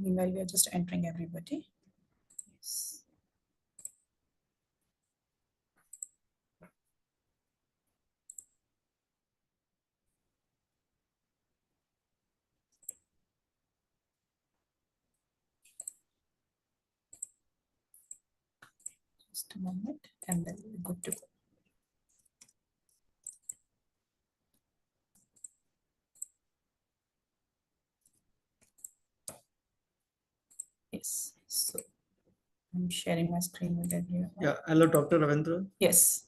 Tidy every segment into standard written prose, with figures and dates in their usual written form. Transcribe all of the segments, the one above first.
Meanwhile, we are just entering everybody. Yes. Just a moment, and then we're good to go. Yes. So I'm sharing my screen with everyone. Yeah, hello, Dr. Ravindra. Yes.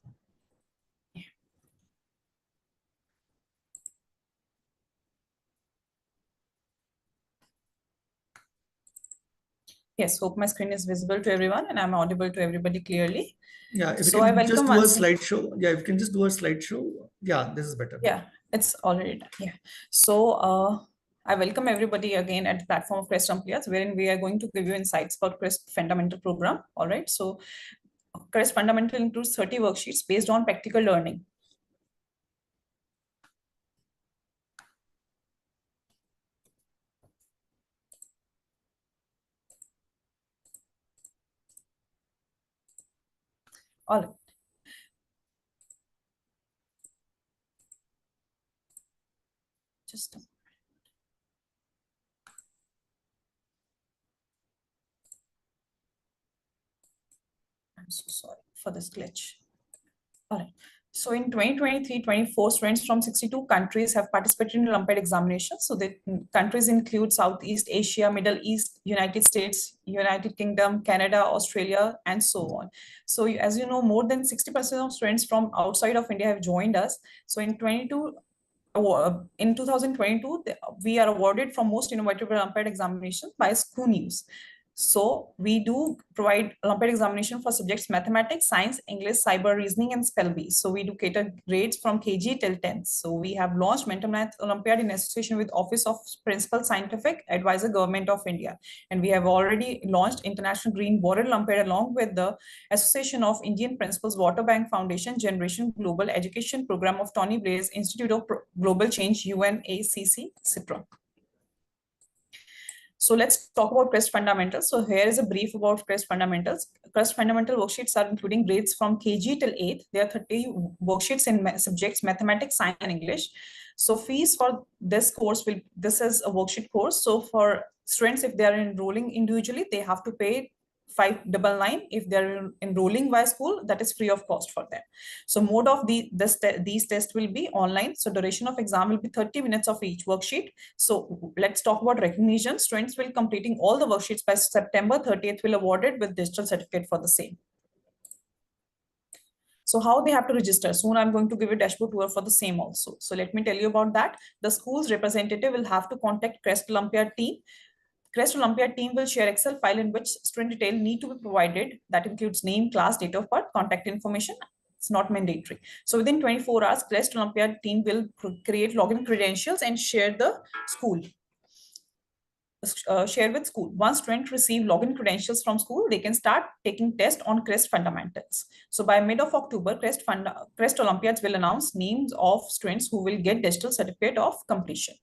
Yes, hope my screen is visible to everyone and I'm audible to everybody clearly. Yeah, if So you I can just welcome do a once. slideshow. Yeah, if you can just do a slideshow. Yeah, this is better. Yeah, it's already done. Yeah. So I welcome everybody again at the platform of CREST Amplias, wherein we are going to give you insights about CREST Fundamental program. All right. So CREST Fundamental includes 30 worksheets based on practical learning. All right. Just a moment. I'm so sorry for this glitch. All right. So in 2023-24, students from 62 countries have participated in Olympiad examinations. So the countries include Southeast Asia, Middle East, United States, United Kingdom, Canada, Australia, and so on. So as you know, more than 60% of students from outside of India have joined us. So in 2022, we are awarded for most innovative Olympiad examination by School News. So we do provide Olympiad examination for subjects mathematics, science, English, cyber, reasoning, and spell bee. So we do cater grades from KG till 10th. So we have launched Mental Math Olympiad in association with Office of Principal Scientific Advisor, Government of India. And we have already launched International Green Water Olympiad along with the Association of Indian Principals Water Bank Foundation Generation Global Education Program of Tony Blair's Institute of Global Change, UNACC, etc. So let's talk about CREST fundamentals. So here is a brief about CREST fundamentals. CREST fundamental worksheets are including grades from KG till 8th. There are 30 worksheets in subjects mathematics, science, and English. So fees for this course this is a worksheet course. So for students, if they are enrolling individually, they have to pay 599. If they're enrolling via school, that is free of cost for them. So mode of these tests will be online. So duration of exam will be 30 minutes of each worksheet. So let's talk about recognition. Students will completing all the worksheets by September 30th will awarded with digital certificate for the same. So how they have to register? Soon I'm going to give a dashboard tour for the same also. So let me tell you about that. The school's representative will have to contact CREST Olympiad team. CREST Olympiad team will share Excel file in which student detail need to be provided. That includes name, class, date of birth, contact information. It's not mandatory. So within 24 hours, CREST Olympiad team will create login credentials and share with school. Once students receive login credentials from school, they can start taking tests on CREST fundamentals. So by mid of October, CREST Olympiads will announce names of students who will get digital certificate of completion.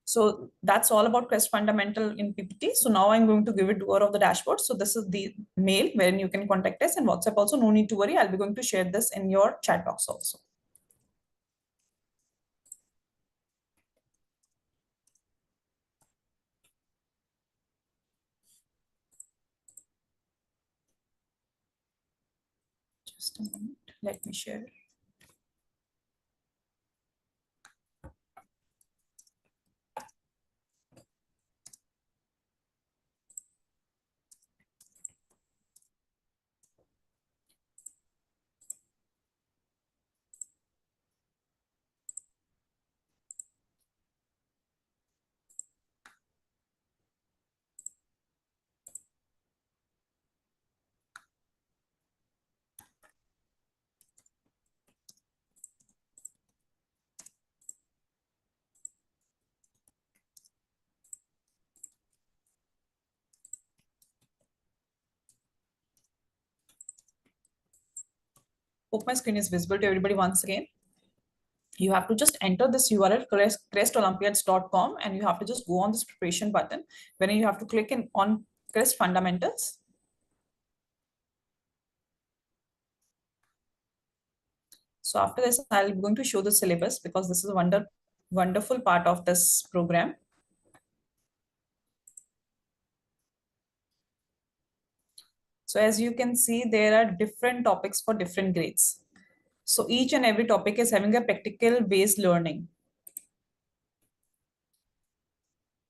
So that's all about CREST fundamental in PPT. So now I'm going to give a tour of the dashboard. So this is the mail wherein you can contact us, and WhatsApp also. No need to worry. I'll be going to share this in your chat box also. Just a moment. Let me share. Hope my screen is visible to everybody once again. you have to just enter this URL crestolympiads.com, and you have to just go on this preparation button, wherein you have to click in on CREST fundamentals. So after this, I'm going to show the syllabus, because this is a wonderful part of this program. So as you can see, there are different topics for different grades. So each and every topic is having a practical based learning.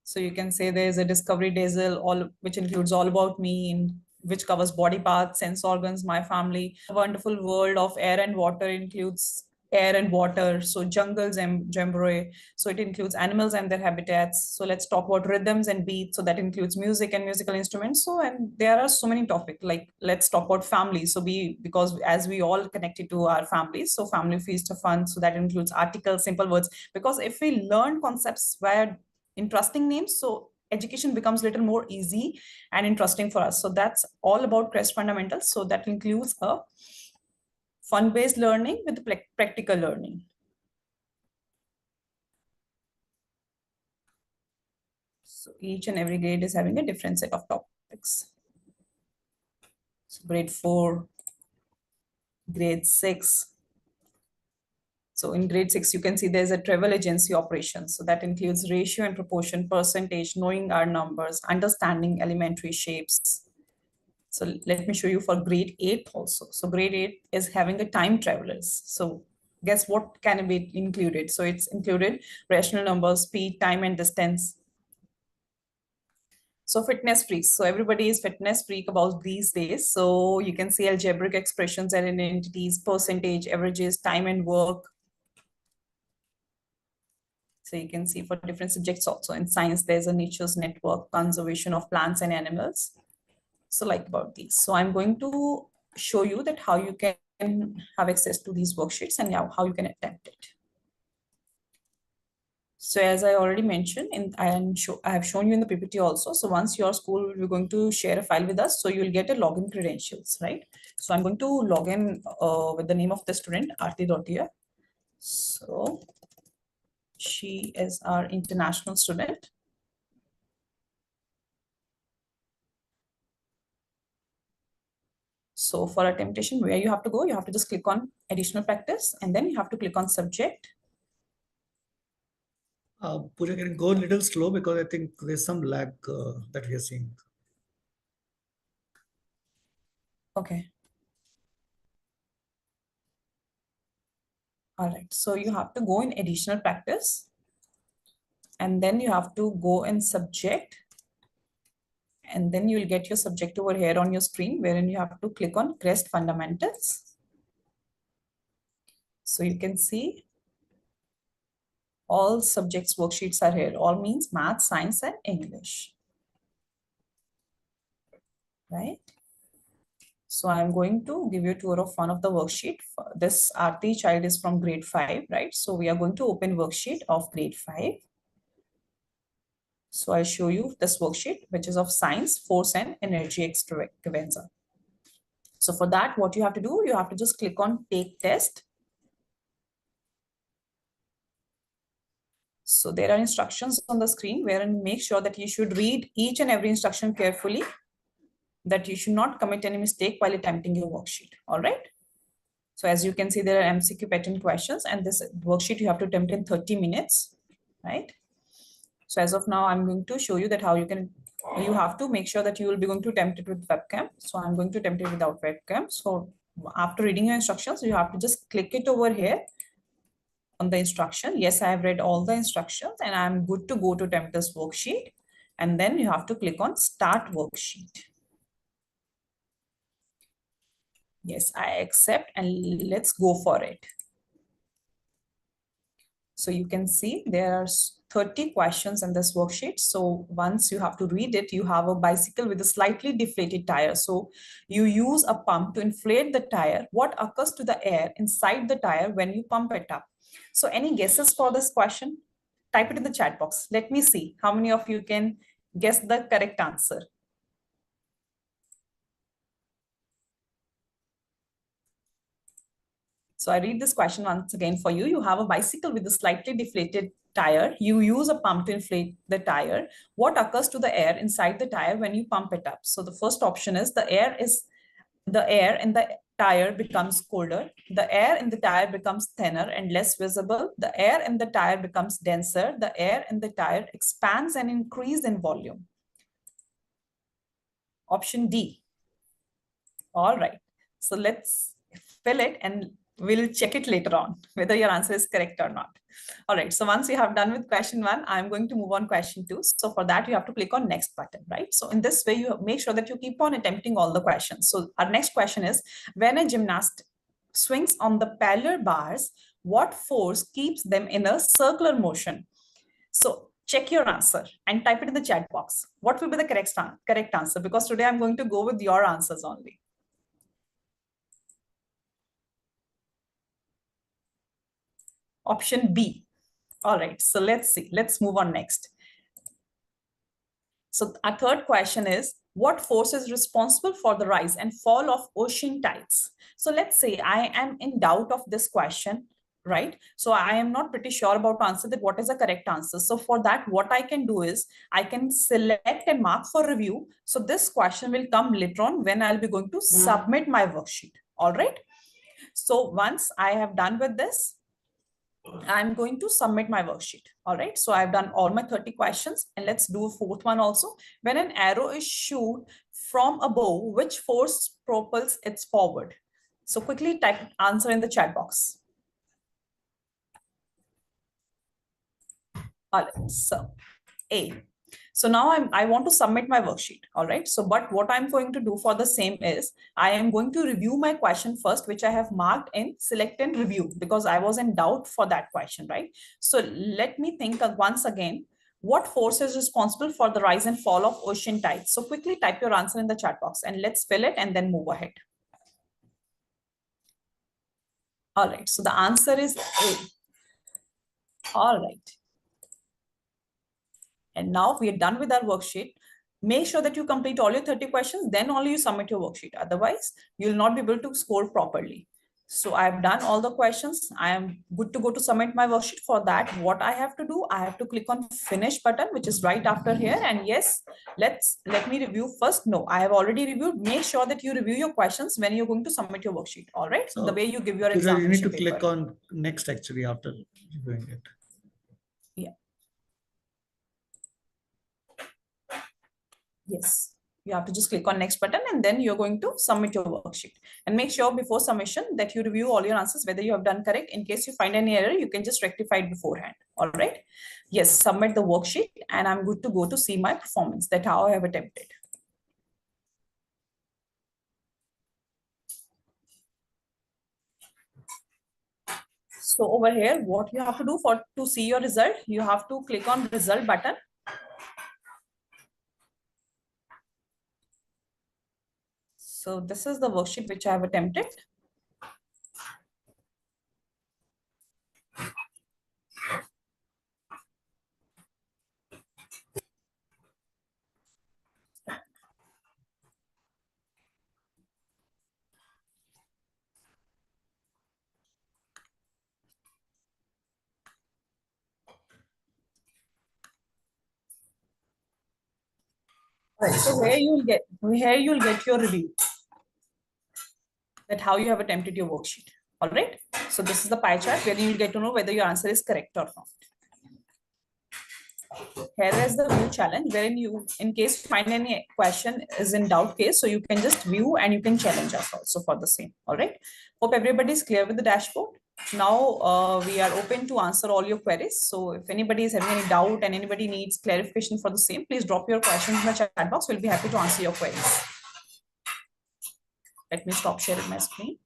So you can say there's a discovery diesel, all which includes all about me, which covers body parts, sense organs, my family. A wonderful world of air and water includes air and water. So jungles and jamboree. So it includes animals and their habitats. So let's talk about rhythms and beats. So that includes music and musical instruments. So, and there are so many topics, like let's talk about families. So because as we all connected to our families, so family feast of fun. So that includes articles, simple words. Because if we learn concepts via interesting names, so education becomes a little more easy and interesting for us. So that's all about CREST fundamentals. So that includes a fun-based learning with practical learning. So each and every grade is having a different set of topics. So grade 4, grade 6. So in grade 6, you can see there's a travel agency operation. So that includes ratio and proportion, percentage, knowing our numbers, understanding elementary shapes. So let me show you for grade 8 also. So grade 8 is having a time travelers. So guess what can be included? So it's included rational numbers, speed, time, and distance. So fitness freaks. So everybody is fitness freak about these days. So you can see algebraic expressions and identities, percentage, averages, time and work. So you can see for different subjects also. In science, there's a nature's network, conservation of plants and animals. So like about these. So I'm going to show you that how you can have access to these worksheets and how you can attempt it. So as I already mentioned, I have shown you in the PPT also. So once your school will be going to share a file with us, so you'll get a login credentials, right? So I'm going to log in with the name of the student, Aarti Dotia. So she is our international student. So for a temptation, where you have to go, you have to just click on additional practice, and then you have to click on subject. Pooja, can you go a little slow because I think there's some lag that we are seeing. Okay. All right. So you have to go in additional practice, and then you have to go in subject, and then you'll get your subject over here on your screen, wherein you have to click on CREST fundamentals. So you can see all subjects worksheets are here. All means math, science, and English, right? So I'm going to give you a tour of one of the worksheet. This Aarti child is from grade 5, right? So we are going to open worksheet of grade 5. So I'll show you this worksheet, which is of science, force, and energy extravaganza. So for that, what you have to do, you have to just click on take test. So there are instructions on the screen wherein make sure that you should read each and every instruction carefully, that you should not commit any mistake while attempting your worksheet. All right. So as you can see, there are MCQ pattern questions, and this worksheet you have to attempt in 30 minutes, right? So as of now, I'm going to show you that how you have to make sure that you will be going to attempt it with webcam. So I'm going to attempt it without webcam. So after reading your instructions, you have to just click it over here on the instruction. Yes, I have read all the instructions and I'm good to go to attempt this worksheet. And then you have to click on start worksheet. Yes, I accept, and let's go for it. So you can see there are 30 questions in this worksheet. So once you have to read it, you have a bicycle with a slightly deflated tire. So you use a pump to inflate the tire. What occurs to the air inside the tire when you pump it up? So any guesses for this question? Type it in the chat box. Let me see how many of you can guess the correct answer. So I read this question once again for you. You have a bicycle with a slightly deflated tire. You use a pump to inflate the tire. What occurs to the air inside the tire when you pump it up? So the first option is the air in the tire becomes colder. The air in the tire becomes thinner and less visible. The air in the tire becomes denser. The air in the tire expands and increases in volume. Option D. All right. So let's fill it and we'll check it later on whether your answer is correct or not. All right. So once you have done with question 1, I'm going to move on question 2. So for that, you have to click on next button, right? So in this way, you make sure that you keep on attempting all the questions. So our next question is, when a gymnast swings on the parallel bars, what force keeps them in a circular motion? So check your answer and type it in the chat box. What will be the correct answer? Because today I'm going to go with your answers only. Option B. All right, so let's see. Let's move on next. So our third question is, what force is responsible for the rise and fall of ocean tides? So let's say I am in doubt of this question, right? So I am not pretty sure about answer that what is the correct answer. So for that, what I can do is I can select and mark for review. So this question will come later on when I'll be going to submit my worksheet. All right. So once I have done with this, I'm going to submit my worksheet. All right. So I've done all my 30 questions and let's do a fourth one also. When an arrow is shot from a bow, which force propels it forward? So quickly type answer in the chat box. All right. So A. So now I want to submit my worksheet. All right. So, but what I'm going to do for the same is I am going to review my question first, which I have marked in select and review because I was in doubt for that question, right? So let me think once again, what force is responsible for the rise and fall of ocean tides? So quickly type your answer in the chat box and let's fill it and then move ahead. All right. So the answer is A. All right. And now we are done with our worksheet. Make sure that you complete all your 30 questions, then only you submit your worksheet. Otherwise, you'll not be able to score properly. So I've done all the questions. I am good to go to submit my worksheet. For that, what I have to do, I have to click on finish button, which is right after here. And yes, let me review first. No, I have already reviewed. Make sure that you review your questions when you're going to submit your worksheet. All right. So the way you give your examination you need to paper. click on next actually after reviewing it. Yeah. Yes, you have to just click on next button and then you're going to submit your worksheet. And make sure before submission that you review all your answers, whether you have done correct. In case you find any error, you can just rectify it beforehand. All right. Yes, submit the worksheet and I'm good to go to see my performance, that how I have attempted. So over here, what you have to do to see your result, you have to click on result button. So this is the worksheet which I have attempted. Right. So here you'll get your review, that how you have attempted your worksheet. All right. So this is the pie chart where you'll get to know whether your answer is correct or not. Here is the view challenge, wherein you, in case you find any question is in doubt case, so you can just view and you can challenge us also for the same. All right. Hope everybody is clear with the dashboard. Now we are open to answer all your queries. So if anybody is having any doubt and anybody needs clarification for the same, please drop your questions in the chat box. We'll be happy to answer your queries. Let me stop sharing my screen.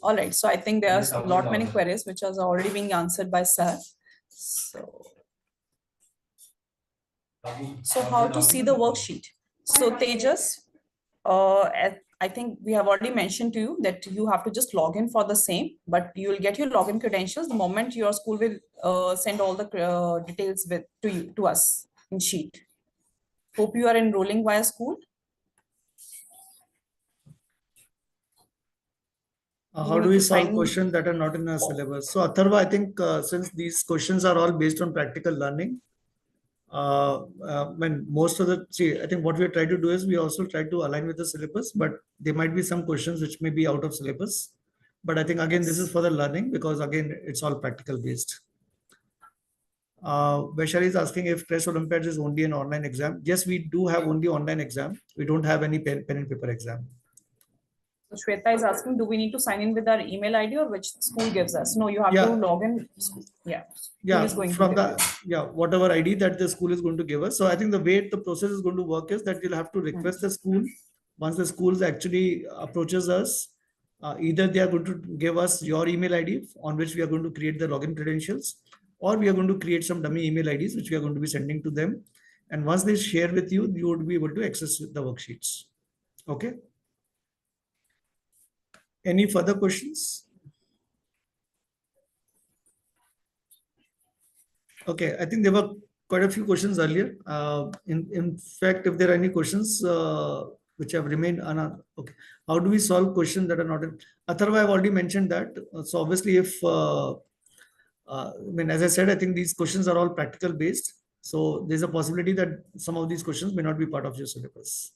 All right, so I think there's a lot many queries which are already being answered by sir. So how to see the worksheet? So Tejas, I think we have already mentioned to you that you have to just log in for the same, but you will get your login credentials the moment your school will send all the details to us in sheet. Hope you are enrolling via school. How do we solve questions that are not in our syllabus? So Atharva, I think since these questions are all based on practical learning, when most of the, see, I think what we try to do is we also try to align with the syllabus, but there might be some questions which may be out of syllabus. But I think again, this is for the learning because again, it's all practical based. Vaishali is asking if CREST Olympiads is only an online exam. Yes, we do have only online exam. We don't have any pen and paper exam. So Shweta is asking, do we need to sign in with our email ID or which school gives us? No, you have Yeah. to log in. Yeah. Yeah, School is going from to give the whatever ID that the school is going to give us. So I think the way the process is going to work is that you'll have to request the school. Once the school actually approaches us, either they are going to give us your email ID on which we are going to create the login credentials, or we are going to create some dummy email IDs which we are going to be sending to them. And once they share with you, you would be able to access the worksheets. Okay. Any further questions? Okay, I think there were quite a few questions earlier. In fact, if there are any questions which have remained unanswered, okay, how do we solve questions that are not in? Atharva, I've already mentioned that. So obviously, if I mean, as I said, I think these questions are all practical based. So there's a possibility that some of these questions may not be part of your syllabus.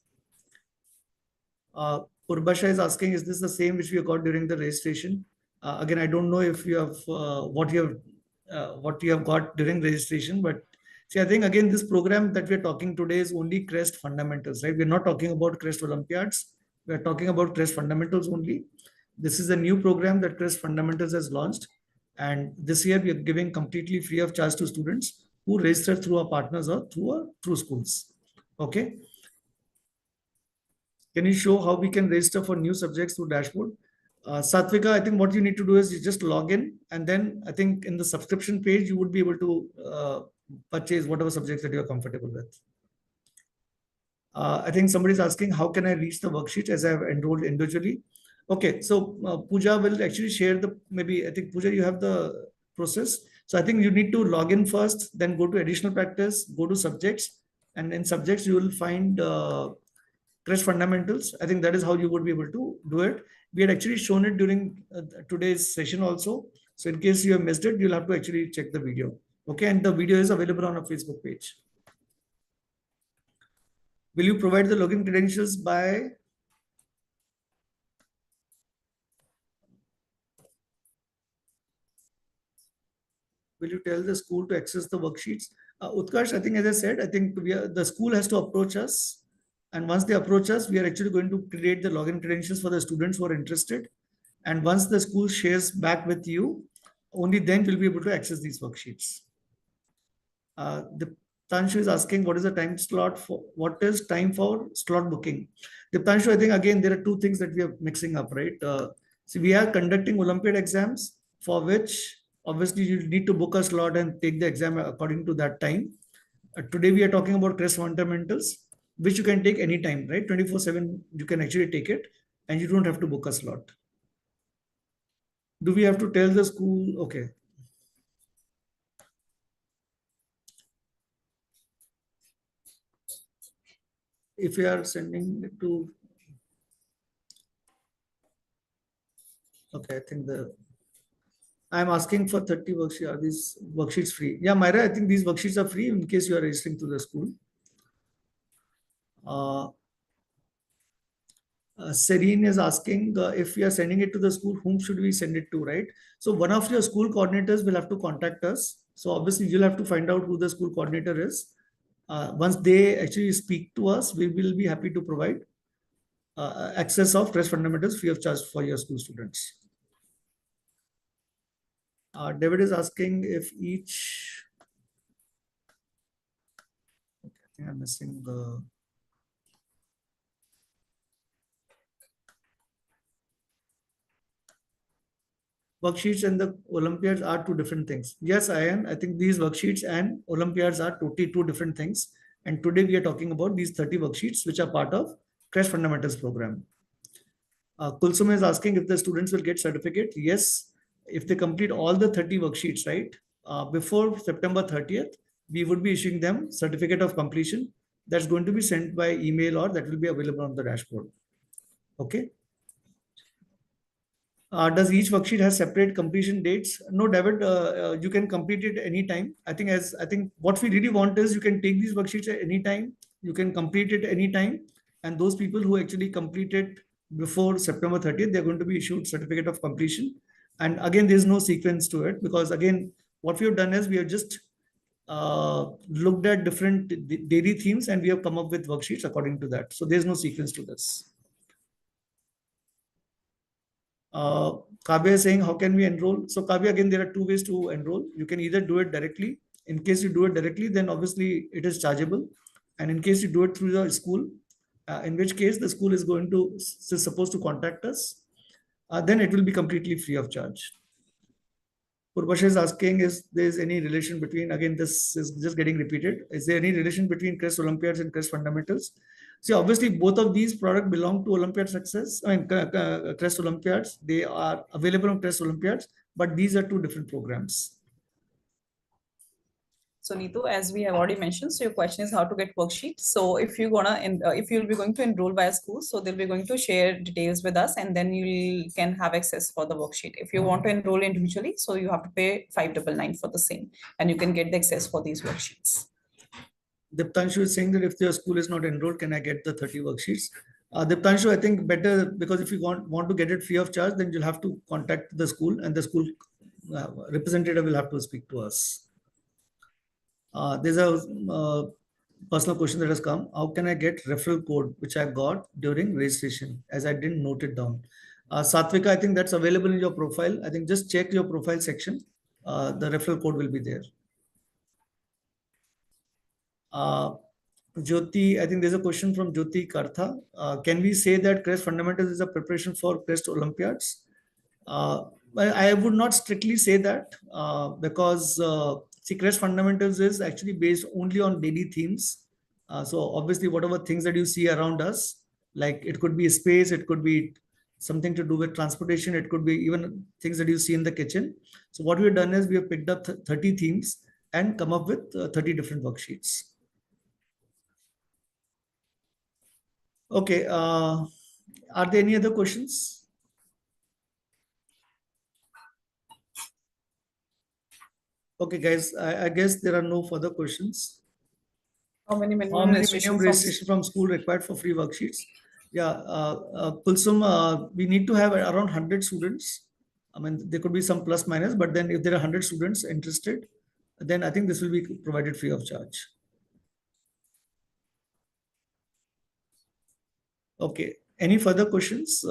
Purbasha is asking, is this the same which we got during the registration? Again, I don't know if you have what you have got during registration, but see, I think again this program that we're talking today is only CREST fundamentals, right? We're not talking about CREST Olympiads. We're talking about CREST fundamentals only. This is a new program that CREST fundamentals has launched, and this year we are giving completely free of charge to students who register through our partners or through schools. Okay. Can you show how we can register for new subjects through dashboard? Satvika, I think what you need to do is you just log in, and then I think in the subscription page, you would be able to purchase whatever subjects that you're comfortable with. I think somebody's asking, how can I reach the worksheet as I have enrolled individually? Okay, so Pooja will actually share the, maybe, I think Pooja, you have the process. So I think you need to log in first, then go to additional practice, go to subjects, and in subjects, you will find CREST fundamentals. I think that is how you would be able to do it. We had actually shown it during today's session also. So in case you have missed it, you'll have to actually check the video. Okay, and the video is available on our Facebook page. Will you provide the login credentials by? Will you tell the school to access the worksheets? Utkarsh, I think as I said, I think the school has to approach us. And once they approach us, we are actually going to create the login credentials for the students who are interested. And once the school shares back with you, only then you'll be able to access these worksheets. The Tanshu is asking, what is the time slot for, what is time for slot booking? Tanshu, I think again, there are two things that we are mixing up, right? So we are conducting Olympiad exams for which obviously you need to book a slot and take the exam according to that time. Today we are talking about CREST fundamentals, which you can take anytime, right? 24/7, you can actually take it and you don't have to book a slot. Do we have to tell the school? Okay. If we are sending it to, okay, I think I'm asking for 30 worksheets. Are these worksheets free? Yeah, Myra, I think these worksheets are free in case you are registering to the school. Serene is asking if we are sending it to the school, whom should we send it to, right? So one of your school coordinators will have to contact us. So obviously you'll have to find out who the school coordinator is. Once they actually speak to us, we will be happy to provide access of CREST fundamentals free of charge for your school students. David is asking if each, okay, I think I'm missing the, worksheets and the Olympiads are two different things. Yes, I think these worksheets and Olympiads are totally two different things. And today we are talking about these 30 worksheets, which are part of CREST Fundamentals program. Kulsum is asking if the students will get certificate. Yes, if they complete all the 30 worksheets, right, before September 30th, we would be issuing them certificate of completion. That's going to be sent by email or that will be available on the dashboard. Okay. Does each worksheet has separate completion dates? No, David, you can complete it anytime. I think what we really want is you can take these worksheets at any time. You can complete it anytime. And those people who actually complete it before September 30th, they're going to be issued certificate of completion. And again, there's no sequence to it because again, what we have done is we have just looked at different daily themes and we have come up with worksheets according to that. So there's no sequence to this. Kavya is saying, how can we enroll? So Kavya, again, there are two ways to enroll. You can either do it directly. In case you do it directly, then obviously it is chargeable. And in case you do it through the school, in which case the school is going to is supposed to contact us, then it will be completely free of charge. Purvasha is asking, is there any relation between, again, this is just getting repeated. Is there any relation between CREST Olympiads and CREST Fundamentals? See, obviously, both of these products belong to Olympiad Success. I mean, CREST Olympiads, they are available on CREST Olympiads, but these are two different programs. So Neetu, as we have already mentioned, so your question is how to get worksheets. So if if you'll be going to enroll via school, so they'll be going to share details with us, and then you can have access for the worksheet. If you want to enroll individually, so you have to pay 599 for the same, and you can get the access for these worksheets. Diptanshu is saying that if your school is not enrolled, can I get the 30 worksheets? Diptanshu, I think better because if you want to get it free of charge, then you'll have to contact the school and the school representative will have to speak to us. There's a personal question that has come. How can I get referral code, which I got during registration, as I didn't note it down? Satvika, I think that's available in your profile. I think just check your profile section. The referral code will be there. Jyoti, I think there's a question from Jyoti Kartha. Can we say that CREST Fundamentals is a preparation for CREST Olympiads? I would not strictly say that because see, CREST Fundamentals is actually based only on daily themes. So obviously, whatever things that you see around us, like it could be space, it could be something to do with transportation, it could be even things that you see in the kitchen. So what we have done is we have picked up 30 themes and come up with 30 different worksheets. Okay. Are there any other questions? Okay, guys, I guess there are no further questions. How many minimum registration from school required for free worksheets? Yeah, Kulsum, we need to have around 100 students. I mean, there could be some plus minus, but then if there are 100 students interested, then I think this will be provided free of charge. Okay, any further questions?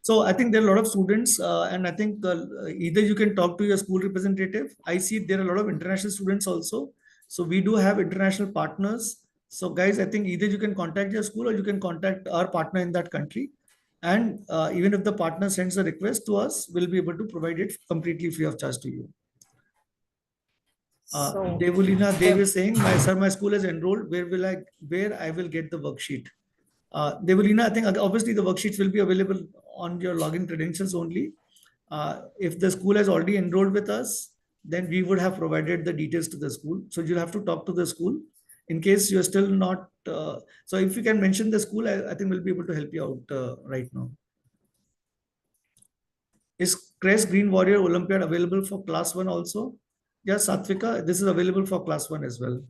So I think there are a lot of students, and I think either you can talk to your school representative. I see there are a lot of international students also. So we do have international partners. So guys, I think either you can contact your school or you can contact our partner in that country. And even if the partner sends a request to us, we'll be able to provide it completely free of charge to you. Devulina Dev is saying, my school is enrolled. Where I will get the worksheet? Devulina, I think obviously the worksheets will be available on your login credentials only. If the school has already enrolled with us, then we would have provided the details to the school. So you'll have to talk to the school. In case you're still not, so if you can mention the school, I think we'll be able to help you out right now. Is CREST Green Warrior Olympiad available for class 1 also? Yes, Satvika, this is available for class 1 as well.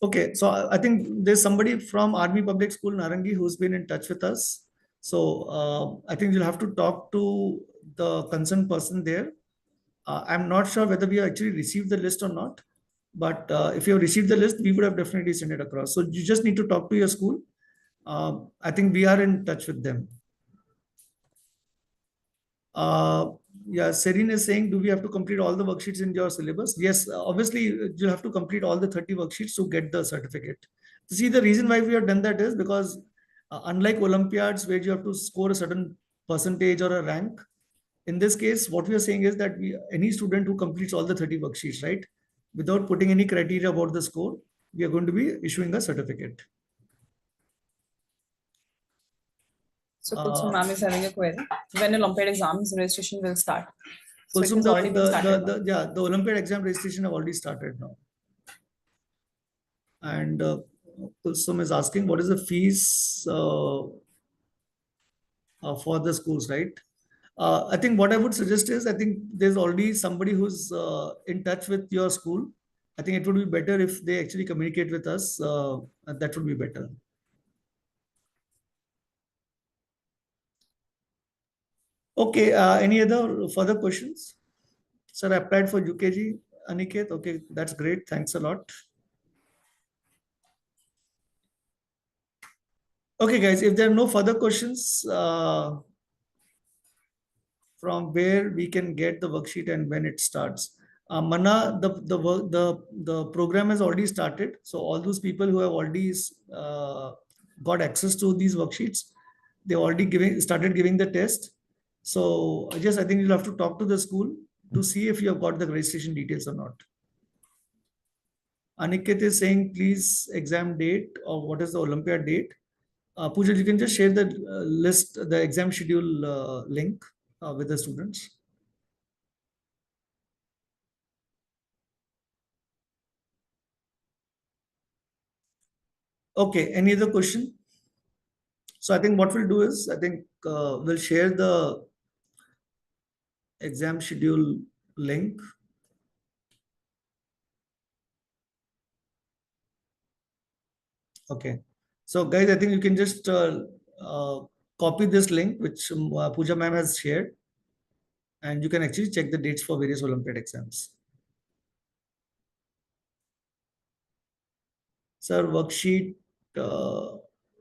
Okay, so I think there's somebody from Army Public School Narangi who's been in touch with us. So I think you'll have to talk to the concerned person there. I'm not sure whether we have actually received the list or not, but if you have received the list, we would have definitely sent it across. So you just need to talk to your school. I think we are in touch with them. Yeah, Serene is saying, do we have to complete all the worksheets in your syllabus? Yes, obviously you have to complete all the 30 worksheets to get the certificate. See, the reason why we have done that is because unlike Olympiads where you have to score a certain percentage or a rank, in this case, what we are saying is that any student who completes all the 30 worksheets, right, without putting any criteria about the score, we are going to be issuing a certificate. So Kulsum ma'am is having a query. When Olympiad exams registration will start? So it Kulsum, has already been started now. the Olympiad exam registration have already started now. And Kulsum is asking, what is the fees for the schools, right? I think what I would suggest is, I think there's already somebody who's in touch with your school. I think it would be better if they actually communicate with us. That would be better. Okay, any other further questions? Sir, I applied for UKG, Aniket. Okay, that's great. Thanks a lot. Okay, guys, if there are no further questions, from where we can get the worksheet and when it starts. Mana, the program has already started. So all those people who have already got access to these worksheets, they already started giving the test. So I think you'll have to talk to the school to see if you have got the registration details or not. Aniket is saying, please exam date or what is the Olympiad date. Pooja, you can just share the list, the exam schedule link with the students. Okay, any other question? So I think what we'll do is, I think we'll share the exam schedule link. Okay. So guys, I think you can just uh, copy this link, which Pooja ma'am has shared, and you can actually check the dates for various Olympiad exams. Sir, worksheet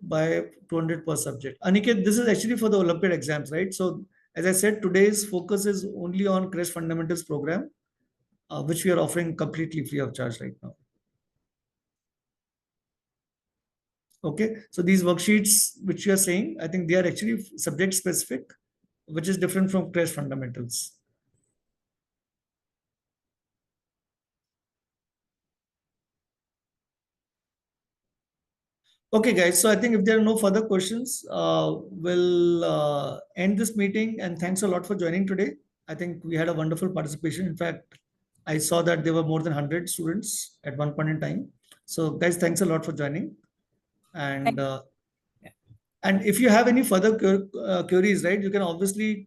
by 200 per subject. Aniket, this is actually for the Olympiad exams, right? So as I said, today's focus is only on CREST Fundamentals program, which we are offering completely free of charge right now. Okay, so these worksheets which you are saying, I think they are actually subject specific, which is different from CREST fundamentals. Okay, guys. So I think if there are no further questions, we'll end this meeting. And thanks a lot for joining today. I think we had a wonderful participation. In fact, I saw that there were more than 100 students at one point in time. So, guys, thanks a lot for joining. And and if you have any further queries, right, you can obviously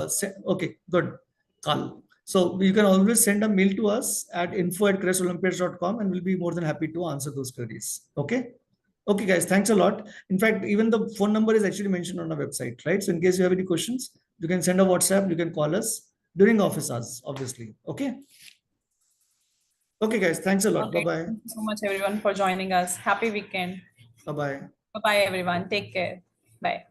say, okay, good, Carl. So you can always send a mail to us at info@crestolympiads.com and we'll be more than happy to answer those queries. Okay. Okay, guys, thanks a lot. In fact, even the phone number is actually mentioned on our website, right? So in case you have any questions, you can send a WhatsApp, you can call us during office hours, obviously. Okay. Okay, guys, thanks a lot. Okay. Bye-bye. Thank you so much, everyone, for joining us. Happy weekend. Bye-bye. Bye-bye, everyone. Take care. Bye.